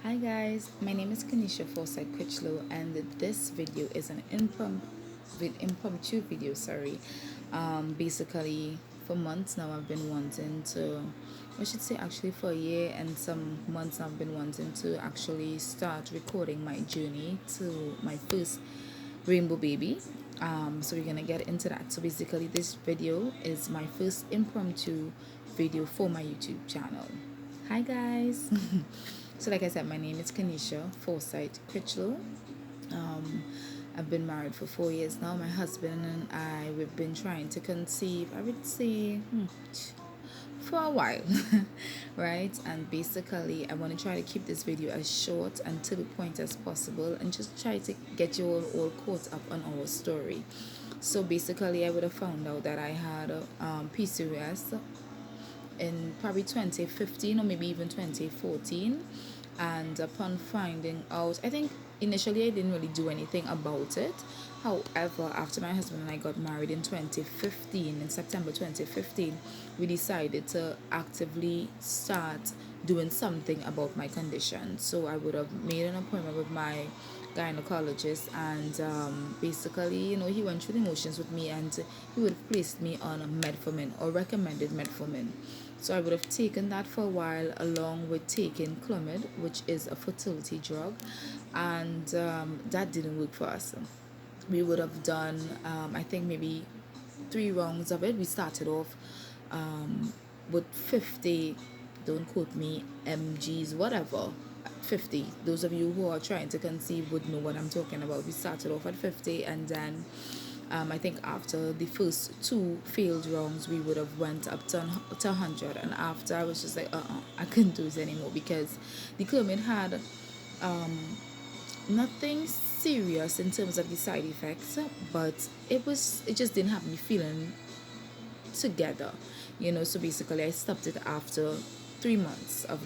Hi guys, my name is Forsythe-Crichlow, and this video is an impromptu video. Basically, for months now I've been wanting to, I should say actually for a year and some months I've been wanting to actually start recording my journey to my first rainbow baby. So we're gonna get into that. So basically, this video is my first impromptu video for my YouTube channel. Hi guys. So like I said, my name is Forsythe-Crichlow. Um, I've been married for 4 years now. My husband and I, we've been trying to conceive, I would say, for a while, right? And basically, I want to try to keep this video as short and to the point as possible and just try to get you all caught up on our story. So basically, I would have found out that I had PCOS in probably 2015 or maybe even 2014. And upon finding out, I think initially I didn't really do anything about it. However, after my husband and I got married in 2015, in September 2015, we decided to actively start doing something about my condition. So I would have made an appointment with my gynecologist, and basically, he went through the motions with me, and he would have placed me on metformin or recommended metformin. So I would have taken that for a while, along with taking clomid, which is a fertility drug, and that didn't work for us. We would have done, I think, maybe 3 rounds of it. We started off with 50, don't quote me, mgs, whatever, 50. Those of you who are trying to conceive would know what I'm talking about. We started off at 50, and then I think after the first 2 failed rounds, we would have went up to 100. And after, I was just like, I couldn't do this anymore, because the clomid had nothing serious in terms of the side effects, but it just didn't have me feeling together, So basically, I stopped it after 3 months of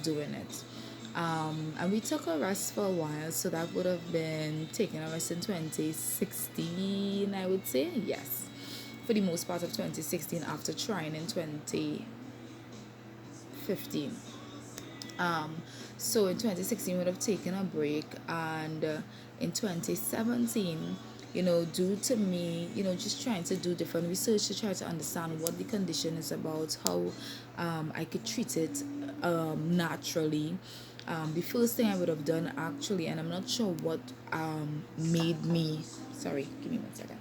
doing it. And we took a rest for a while, so that would have been taking a rest in 2016, I would say. Yes, for the most part of 2016, after trying in 2015. So in 2016, we would have taken a break, and in 2017, due to me, just trying to do different research to try to understand what the condition is about, how I could treat it naturally. The first thing I would have done, actually, and I'm not sure what made me. Sorry, give me 1 second.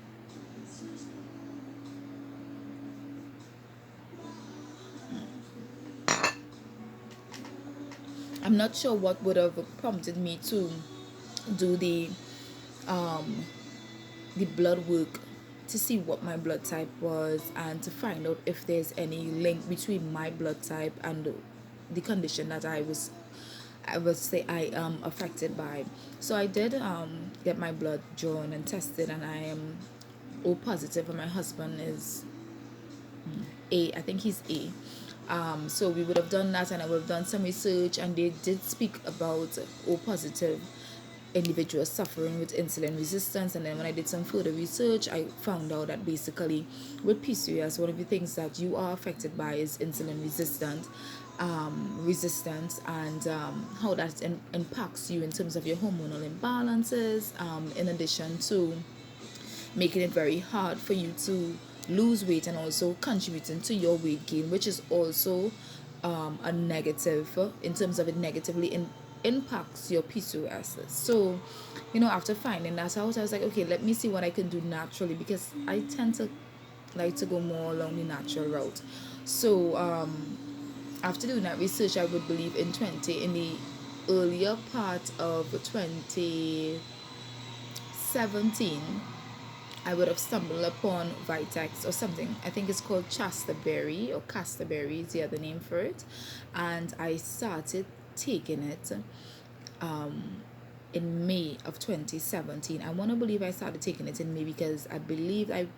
I'm not sure what would have prompted me to do the blood work to see what my blood type was, and to find out if there's any link between my blood type and the condition that I would say I am affected by. So I did get my blood drawn and tested, and I am O positive, and my husband is A. I think he's A. So we would have done that, and I would have done some research, and they did speak about O positive individuals suffering with insulin resistance. And then when I did some further research, I found out that basically with PCOS, one of the things that you are affected by is insulin resistance, and how that impacts you in terms of your hormonal imbalances, in addition to making it very hard for you to lose weight, and also contributing to your weight gain, which is also a negative in terms of it negatively impacts your PCOS. So, after finding that out, I was like, okay, let me see what I can do naturally, because I tend to like to go more along the natural route. So, after doing that research, I would believe in the earlier part of 2017, I would have stumbled upon Vitex or something. I think it's called Chasterberry, or Casterberry is the other name for it. And I started taking it in May of 2017. I want to believe I started taking it in May, because I believe I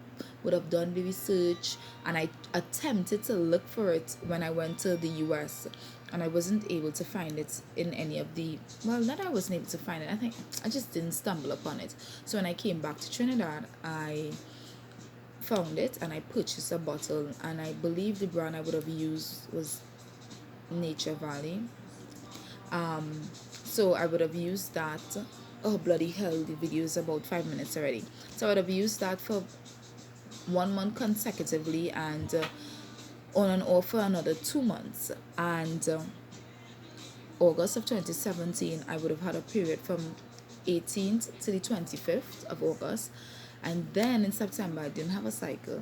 would have done the research, and I attempted to look for it when I went to the US, and I wasn't able to find it in any of the, well, not I wasn't able to find it, I think I just didn't stumble upon it. So when I came back to Trinidad, I found it, and I purchased a bottle, and I believe the brand I would have used was Nature Valley. So I would have used that. Oh bloody hell, the video is about 5 minutes already. So I would have used that for 1 month consecutively, and on and off for another 2 months. And August of 2017, I would have had a period from 18th to the 25th of August. And then in September, I didn't have a cycle.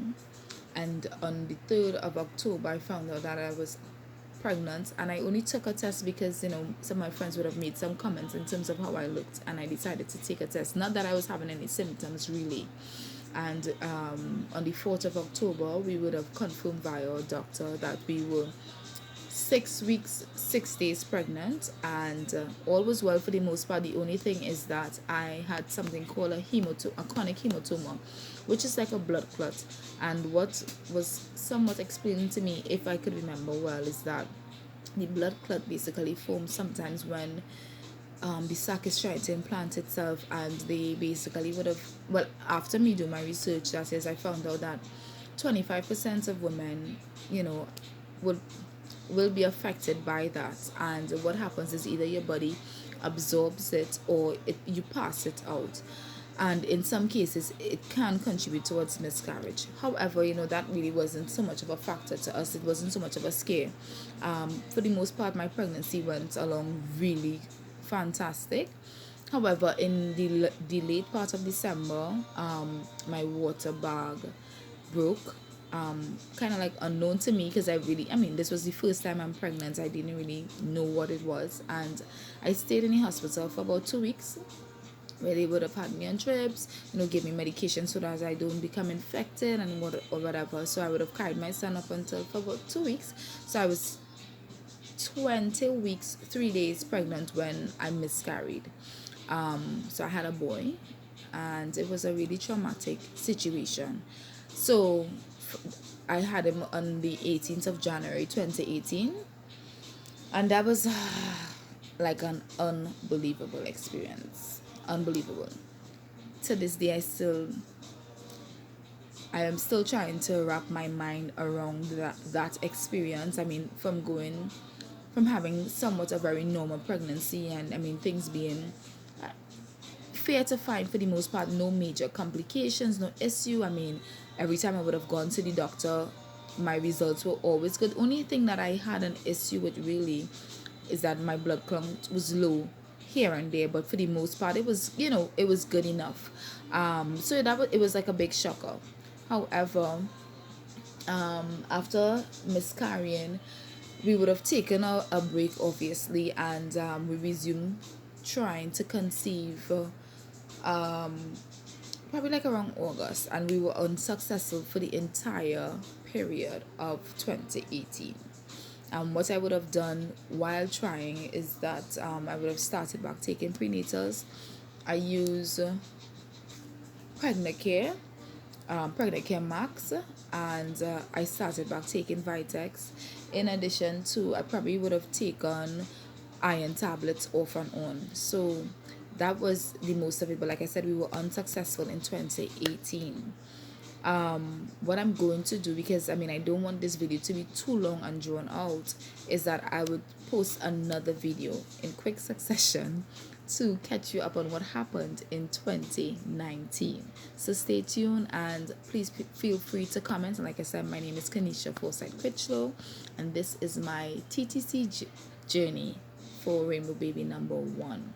And on the 3rd of October, I found out that I was pregnant. And I only took a test because, you know, some of my friends would have made some comments in terms of how I looked. And I decided to take a test. Not that I was having any symptoms, really. And on the 4th of October, we would have confirmed via our doctor that we were 6 weeks, 6 days pregnant, and all was well for the most part. The only thing is that I had something called a chronic hematoma, which is like a blood clot. And what was somewhat explained to me, if I could remember well, is that the blood clot basically forms sometimes when the sac is trying to implant itself, and they basically would have, well, after me doing my research, that is, I found out that 25% of women, you know, will be affected by that. And what happens is either your body absorbs it, or you pass it out. And in some cases it can contribute towards miscarriage. However, you know, that really wasn't so much of a factor to us. It wasn't so much of a scare. For the most part, my pregnancy went along really fantastic. However, in the late part of December, my water bag broke, kind of like unknown to me, because I mean, this was the first time I'm pregnant. I didn't really know what it was, and I stayed in the hospital for about 2 weeks, where they would have had me on trips, you know, give me medication so that I don't become infected and whatever. So I would have carried my son up until for about 2 weeks. So I was 20 weeks 3 days pregnant when I miscarried. So I had a boy, and it was a really traumatic situation. So I had him on the 18th of January 2018, and that was like an unbelievable experience. Unbelievable. To this day, I am still trying to wrap my mind around that experience. I mean, from having somewhat a very normal pregnancy, and I mean, things being fair to find for the most part, no major complications, no issue. I mean, every time I would have gone to the doctor, my results were always good. Only thing that I had an issue with really is that my blood count was low here and there, but for the most part, it was, you know, it was good enough. So it was like a big shocker. However, after miscarrying, we would have taken a break, obviously, and we resumed trying to conceive, probably like around August, and we were unsuccessful for the entire period of 2018. What I would have done while trying is that I would have started back taking prenatals. I use Pregnant Care, Pregnant Care Max, and I started back taking Vitex. In addition to, I probably would have taken iron tablets off and on. So that was the most of it. But like I said, we were unsuccessful in 2018. What I'm going to do, because I mean, I don't want this video to be too long and drawn out, is that I would post another video in quick succession to catch you up on what happened in 2019. So stay tuned, and please feel free to comment. And like I said, my name is Forsythe-Crichlow, and this is my TTC journey for Rainbow Baby number 1.